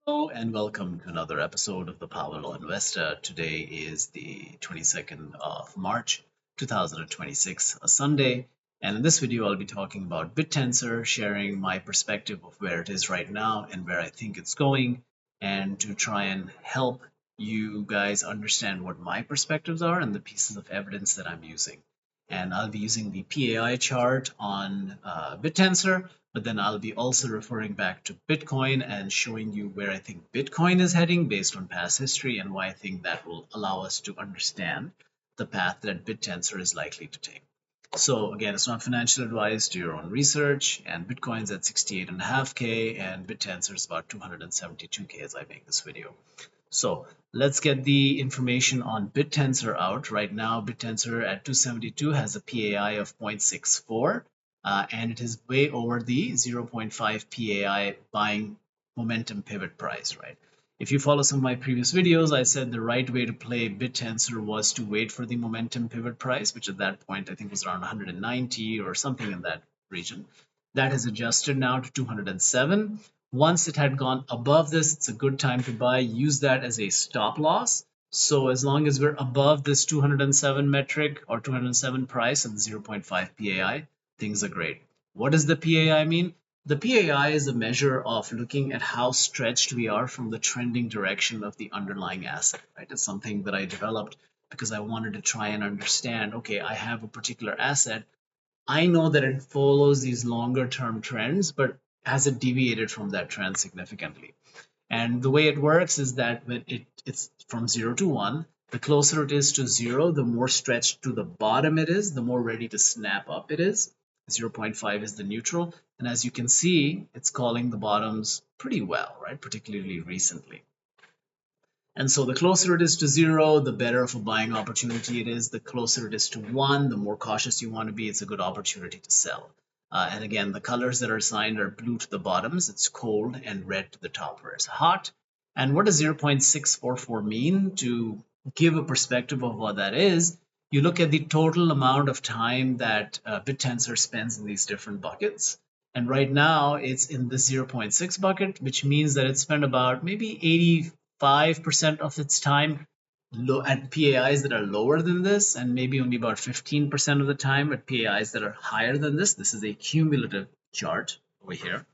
Hello and welcome to another episode of the Powerful Investor. Today is the 22nd of March 2026, a Sunday. And in this video, I'll be talking about BitTensor, sharing my perspective of where it is right now and where I think it's going, and to try and help you guys understand what my perspectives are and the pieces of evidence that I'm using. And I'll be using the PAI chart on BitTensor, but then I'll be also referring back to Bitcoin and showing you where I think Bitcoin is heading based on past history and why I think that will allow us to understand the path that BitTensor is likely to take. So again, it's not financial advice, do your own research, and Bitcoin's at 68.5K and BitTensor is about 272K as I make this video. So let's get the information on BitTensor out. Right now, BitTensor at 272 has a PAI of 0.64. And it is way over the 0.5 PAI buying momentum pivot price, right? If you follow some of my previous videos, I said the right way to play BitTensor was to wait for the momentum pivot price, which at that point I think was around 190 or something in that region. That has adjusted now to 207. Once it had gone above this, it's a good time to buy. Use that as a stop loss. So as long as we're above this 207 metric or 207 price and 0.5 PAI, things are great. What does the PAI mean? The PAI is a measure of looking at how stretched we are from the trending direction of the underlying asset, right? It's something that I developed because I wanted to try and understand, okay, I have a particular asset. I know that it follows these longer term trends, but has it deviated from that trend significantly? And the way it works is that when it's from 0 to 1, the closer it is to 0, the more stretched to the bottom it is, the more ready to snap up it is. 0.5 is the neutral. And as you can see, it's calling the bottoms pretty well, right? Particularly recently. And so the closer it is to 0, the better of a buying opportunity it is. The closer it is to 1, the more cautious you want to be. It's a good opportunity to sell. And again, the colors that are assigned are blue to the bottoms, it's cold, and red to the top where it's hot. And what does 0.644 mean? To give a perspective of what that is, you look at the total amount of time that BitTensor spends in these different buckets. And right now it's in the 0.6 bucket, which means that it spent about maybe 85% of its time at PAIs that are lower than this, and maybe only about 15% of the time at PAIs that are higher than this. This is a cumulative chart over here.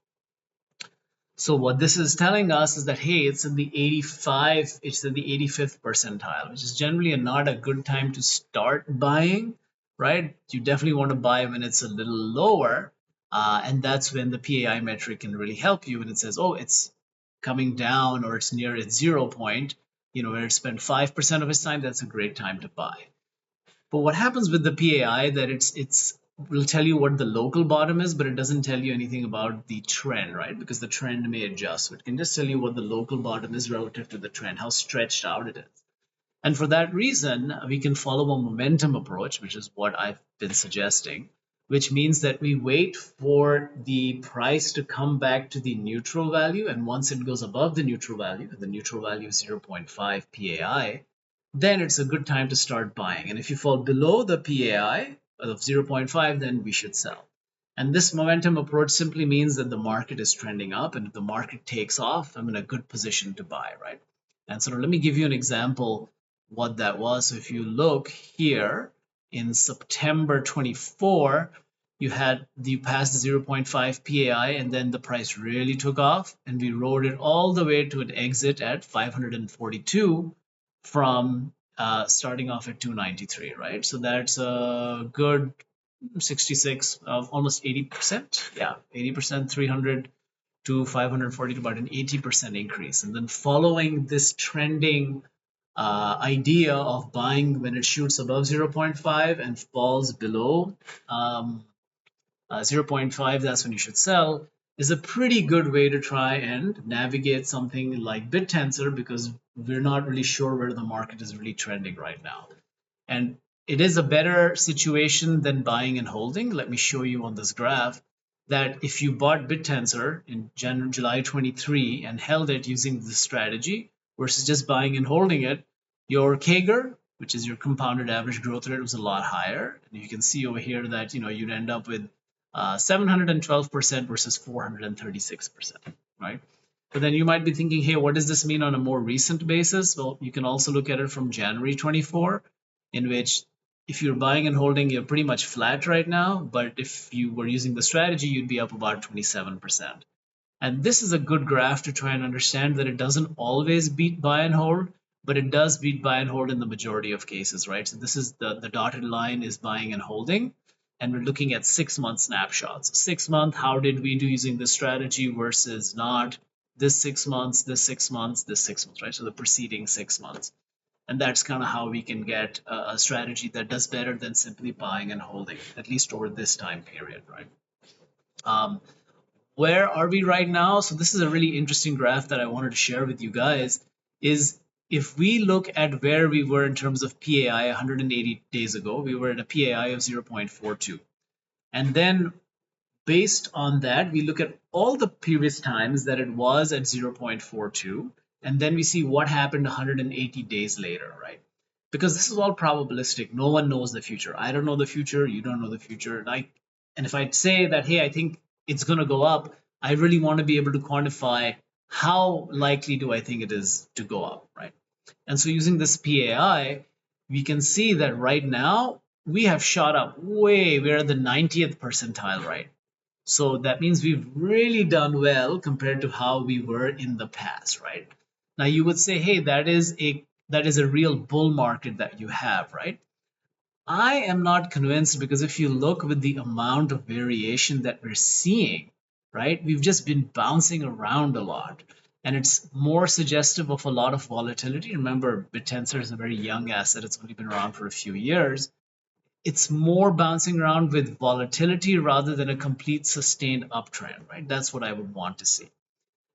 So what this is telling us is that, hey, it's in the 85th percentile, which is generally not a good time to start buying, right? You definitely want to buy when it's a little lower. And that's when the PAI metric can really help you when it says, oh, it's coming down or it's near its 0 point, where it spent 5% of its time, that's a great time to buy. But what happens with the PAI that it's will tell you what the local bottom is, but it doesn't tell you anything about the trend, right? Because the trend may adjust. So it can just tell you what the local bottom is relative to the trend, how stretched out it is. And for that reason, we can follow a momentum approach, which is what I've been suggesting, which means that we wait for the price to come back to the neutral value. And once it goes above the neutral value, and the neutral value is 0.5 PAI, then it's a good time to start buying. And if you fall below the PAI of 0.5, then we should sell. And this momentum approach simply means that the market is trending up, and if the market takes off, I'm in a good position to buy, right? And so let me give you an example what that was. So if you look here in September 24, you passed the 0.5 PAI, and then the price really took off, and we rode it all the way to an exit at 542 from starting off at 293, right? So that's a good 66, almost 80%. Yeah, 80%, 300 to 540 to about an 80% increase. And then following this trending idea of buying when it shoots above 0.5 and falls below 0.5, that's when you should sell, is a pretty good way to try and navigate something like BitTensor, because we're not really sure where the market is really trending right now. And it is a better situation than buying and holding. Let me show you on this graph that if you bought BitTensor in July 23 and held it using this strategy versus just buying and holding it, your CAGR, which is your compounded average growth rate, was a lot higher. And you can see over here that you'd end up with 712% versus 436%, right? But then you might be thinking, hey, what does this mean on a more recent basis? Well, you can also look at it from January 24, in which if you're buying and holding, you're pretty much flat right now. But if you were using the strategy, you'd be up about 27%. And this is a good graph to try and understand that it doesn't always beat buy and hold, but it does beat buy and hold in the majority of cases, right? So this is the dotted line is buying and holding, and we're looking at 6-month snapshots. 6-month, how did we do using this strategy versus not? This 6 months, this 6 months, this 6 months, right? So the preceding 6 months. And that's kind of how we can get a strategy that does better than simply buying and holding, at least over this time period, right? Where are we right now? So this is a really interesting graph that I wanted to share with you guys, is if we look at where we were in terms of PAI 180 days ago, we were at a PAI of 0.42. And then based on that, we look at all the previous times that it was at 0.42, and then we see what happened 180 days later, right? Because this is all probabilistic. No one knows the future. I don't know the future. You don't know the future. And if I say that, hey, I think it's going to go up, I really want to be able to quantify how likely do I think it is to go up, right? And so using this PAI, we can see that right now we have shot up way. We're at the 90th percentile, right? So that means we've really done well compared to how we were in the past, right? Now you would say, hey, that is a real bull market that you have, right? I am not convinced, because if you look with the amount of variation that we're seeing, right, we've just been bouncing around a lot. And it's more suggestive of a lot of volatility. Remember, BitTensor is a very young asset. It's only been around for a few years. It's more bouncing around with volatility rather than a complete sustained uptrend, right? That's what I would want to see.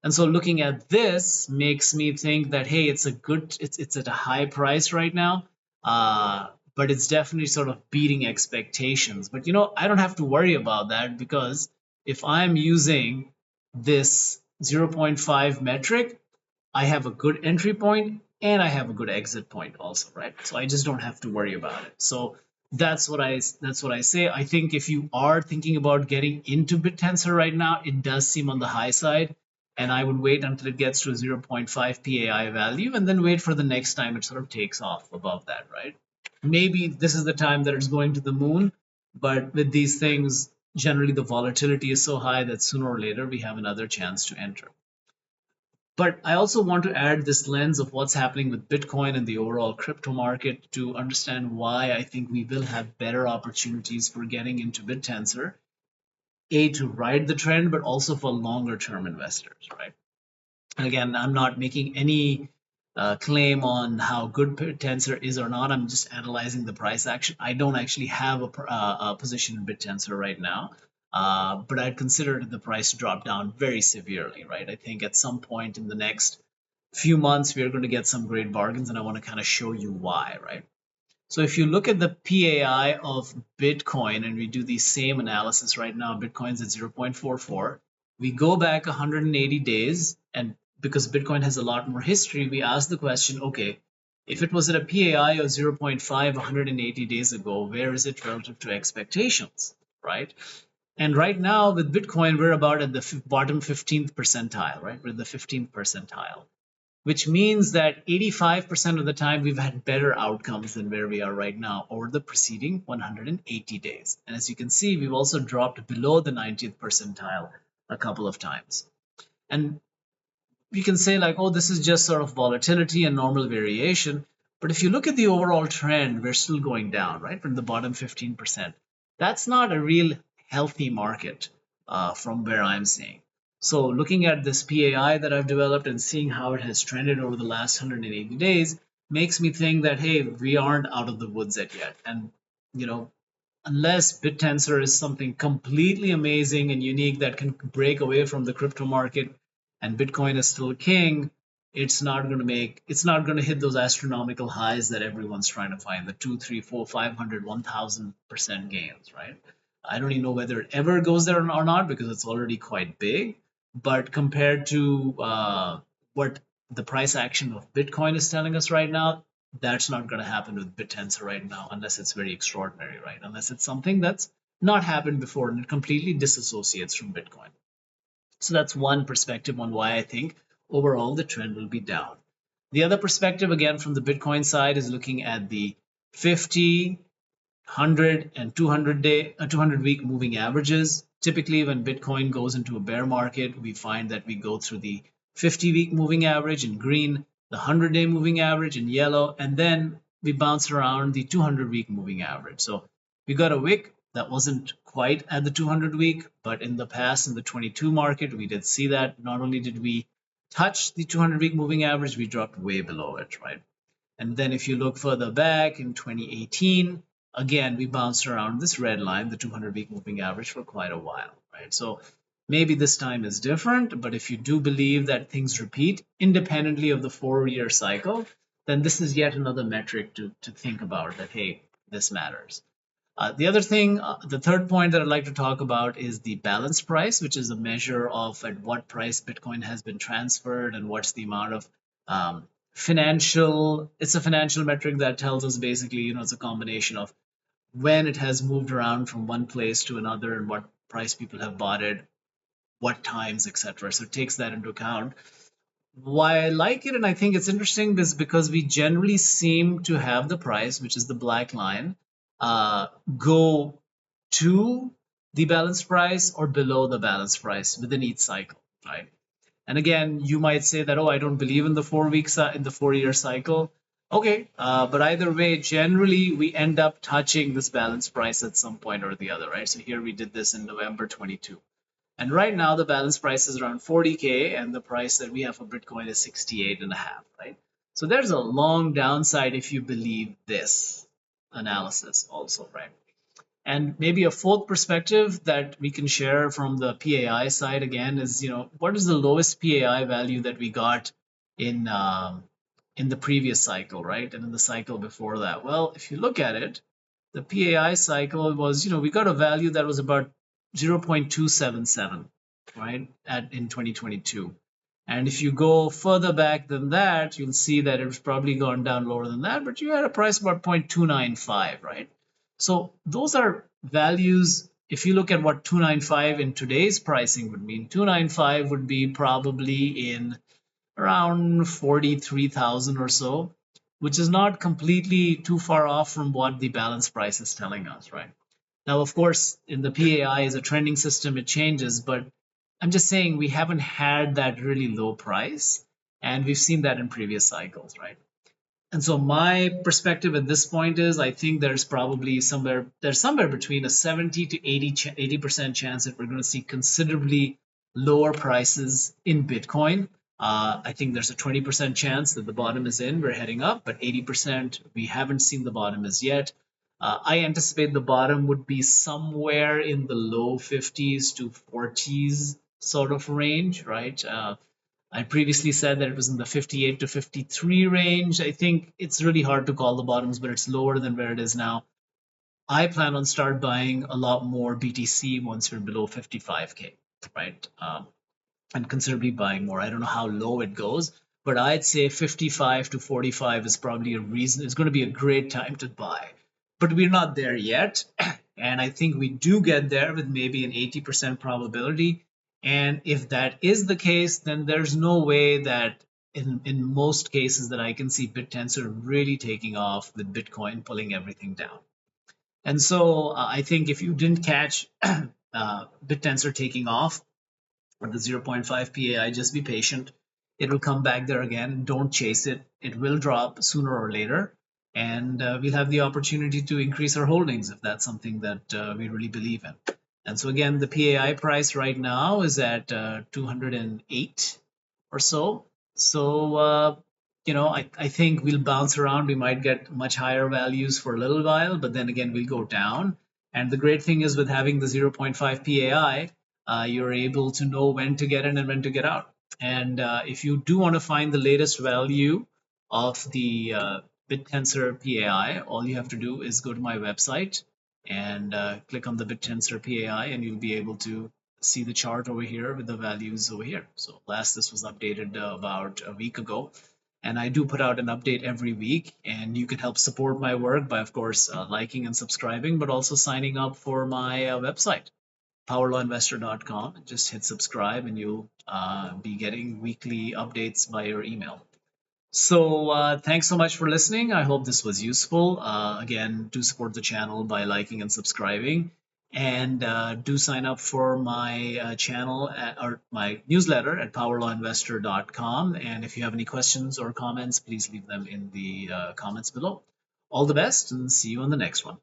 And so looking at this makes me think that, hey, it's at a high price right now, but it's definitely sort of beating expectations. But I don't have to worry about that, because if I'm using this 0.5 metric, I have a good entry point and I have a good exit point also, right? So I just don't have to worry about it. So that's what I say. I think if you are thinking about getting into BitTensor right now, it does seem on the high side, and I would wait until it gets to a 0.5 PAI value and then wait for the next time it sort of takes off above that, right? Maybe this is the time that it's going to the moon, but with these things, generally the volatility is so high that sooner or later we have another chance to enter. But I also want to add this lens of what's happening with Bitcoin and the overall crypto market to understand why I think we will have better opportunities for getting into BitTensor, to ride the trend, but also for longer term investors, right? And again, I'm not making any claim on how good BitTensor is or not. I'm just analyzing the price action. I don't actually have a position in BitTensor right now. But I'd consider the price to drop down very severely, right? I think at some point in the next few months, we're going to get some great bargains, and I want to kind of show you why, right? So if you look at the PAI of Bitcoin, and we do the same analysis right now, Bitcoin's at 0.44. We go back 180 days, and because Bitcoin has a lot more history, we ask the question, okay, if it was at a PAI of 0.5 180 days ago, where is it relative to expectations, right? And right now with Bitcoin, we're about at the bottom 15th percentile, right? We're at the 15th percentile, which means that 85% of the time we've had better outcomes than where we are right now over the preceding 180 days. And as you can see, we've also dropped below the 90th percentile a couple of times. And you can say like, oh, this is just sort of volatility and normal variation. But if you look at the overall trend, we're still going down, right? From the bottom 15%. That's not a real healthy market from where I'm seeing. So looking at this PAI that I've developed and seeing how it has trended over the last 180 days makes me think that, hey, we aren't out of the woods yet. And, unless BitTensor is something completely amazing and unique that can break away from the crypto market and Bitcoin is still king, it's not going to hit those astronomical highs that everyone's trying to find, the 2, 3, 4, 500, 1000% gains, right? I don't even know whether it ever goes there or not, because it's already quite big. But compared to what the price action of Bitcoin is telling us right now, that's not going to happen with BitTensor right now, unless it's very extraordinary, right? Unless it's something that's not happened before and it completely disassociates from Bitcoin. So that's one perspective on why I think overall the trend will be down. The other perspective, again, from the Bitcoin side is looking at the 50, 100 and 200 week moving averages. Typically, when Bitcoin goes into a bear market, we find that we go through the 50-week moving average in green, the 100-day moving average in yellow, and then we bounce around the 200-week moving average. So we got a wick that wasn't quite at the 200-week, but in the past, in the 22 market, we did see that. Not only did we touch the 200-week moving average, we dropped way below it, right? And then if you look further back in 2018, again, we bounced around this red line, the 200-week moving average, for quite a while, right? So maybe this time is different, but if you do believe that things repeat independently of the 4-year cycle, then this is yet another metric to think about, that, hey, this matters. The third point that I'd like to talk about is the balance price, which is a measure of at what price Bitcoin has been transferred and what's the amount of it's a financial metric that tells us basically, it's a combination of when it has moved around from one place to another and what price people have bought it, what times, etc. So it takes that into account. Why I like it and I think it's interesting is because we generally seem to have the price, which is the black line, go to the balance price or below the balance price within each cycle, right? And again, you might say that, oh, I don't believe in the 4-year cycle. Okay, but either way, generally we end up touching this balance price at some point or the other, right? So here we did this in November 22. And right now the balance price is around 40K and the price that we have for Bitcoin is 68.5, right? So there's a long downside if you believe this analysis also, right? And maybe a fourth perspective that we can share from the PAI side again is, what is the lowest PAI value that we got in the previous cycle, right? And in the cycle before that? Well, if you look at it, the PAI cycle was, we got a value that was about 0.277, right, in 2022. And if you go further back than that, you'll see that it's probably gone down lower than that, but you had a price about 0.295, right? So those are values. If you look at what 295 in today's pricing would mean, 295 would be probably in around 43,000 or so, which is not completely too far off from what the balance price is telling us, right? Now, of course, in the PAI is a trending system, it changes, but I'm just saying we haven't had that really low price, and we've seen that in previous cycles, right? And so my perspective at this point is I think there's probably somewhere between a 70 to 80% chance that we're going to see considerably lower prices in Bitcoin. I think there's a 20% chance that the bottom is in, we're heading up, but 80% we haven't seen the bottom as yet. I anticipate the bottom would be somewhere in the low 50s to 40s sort of range, right? I previously said that it was in the 58 to 53 range. I think it's really hard to call the bottoms, but it's lower than where it is now. I plan on start buying a lot more BTC once we're below 55K, right? And considerably buying more. I don't know how low it goes, but I'd say 55 to 45 is probably a reason. It's going to be a great time to buy. But we're not there yet. And I think we do get there with maybe an 80% probability. And if that is the case, then there's no way that in most cases that I can see BitTensor really taking off with Bitcoin pulling everything down. And so I think if you didn't catch BitTensor taking off at the 0.5 PAI, just be patient. It will come back there again. Don't chase it. It will drop sooner or later. And we'll have the opportunity to increase our holdings if that's something that we really believe in. And so again, the PAI price right now is at 208 or so. So, I think we'll bounce around. We might get much higher values for a little while, but then again, we'll go down. And the great thing is with having the 0.5 PAI, you're able to know when to get in and when to get out. And if you do want to find the latest value of the BitTensor PAI, all you have to do is go to my website and click on the BitTensor PAI, and you'll be able to see the chart over here with the values over here. So last this was updated about a week ago. And I do put out an update every week, and you can help support my work by, of course, liking and subscribing, but also signing up for my website. powerlawinvestor.com. Just hit subscribe and you'll be getting weekly updates by your email. So thanks so much for listening. I hope this was useful. Again, do support the channel by liking and subscribing. And do sign up for my channel or my newsletter at powerlawinvestor.com. And if you have any questions or comments, please leave them in the comments below. All the best and see you on the next one.